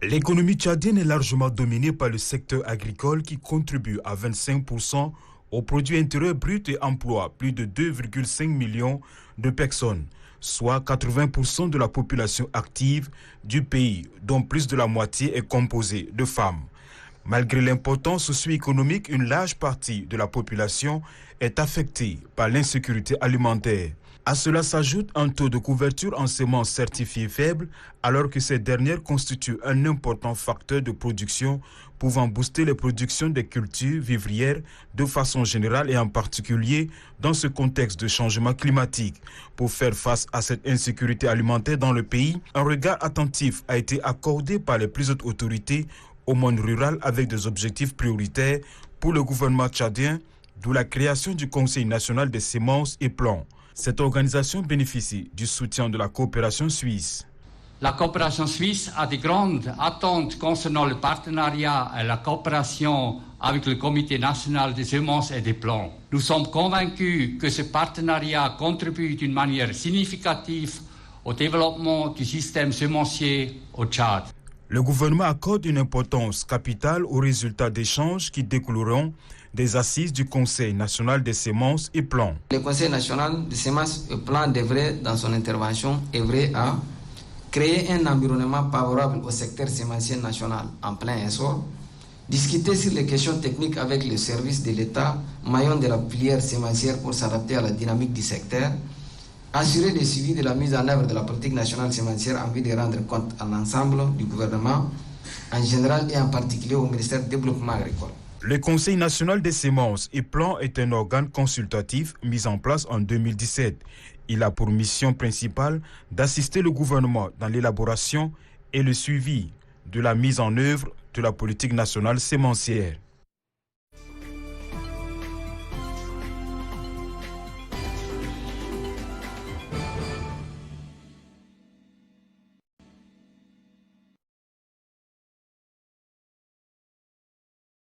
L'économie tchadienne est largement dominée par le secteur agricole qui contribue à 25% au produit intérieur brut et emploie plus de 2,5 millions de personnes, soit 80% de la population active du pays, dont plus de la moitié est composée de femmes. Malgré l'importance socio-économique, une large partie de la population est affectée par l'insécurité alimentaire. À cela s'ajoute un taux de couverture en semences certifiées faible, alors que ces dernières constituent un important facteur de production pouvant booster les productions des cultures vivrières de façon générale et en particulier dans ce contexte de changement climatique. Pour faire face à cette insécurité alimentaire dans le pays, un regard attentif a été accordé par les plus hautes autorités au monde rural avec des objectifs prioritaires pour le gouvernement tchadien, d'où la création du Conseil national des semences et plants. Cette organisation bénéficie du soutien de la coopération suisse. La coopération suisse a de grandes attentes concernant le partenariat et la coopération avec le Comité national des semences et des plants. Nous sommes convaincus que ce partenariat contribue d'une manière significative au développement du système semencier au Tchad. Le gouvernement accorde une importance capitale aux résultats d'échanges qui découleront des assises du Conseil national des semences et plants. Le Conseil national des semences et plants devrait, dans son intervention, œuvrer à créer un environnement favorable au secteur semencier national en plein essor, discuter sur les questions techniques avec les services de l'État, maillon de la filière semencière pour s'adapter à la dynamique du secteur, assurer le suivi de la mise en œuvre de la politique nationale semencière en vue de rendre compte à l'ensemble du gouvernement, en général et en particulier au ministère du Développement agricole. Le Conseil national des semences et plants est un organe consultatif mis en place en 2017. Il a pour mission principale d'assister le gouvernement dans l'élaboration et le suivi de la mise en œuvre de la politique nationale semencière.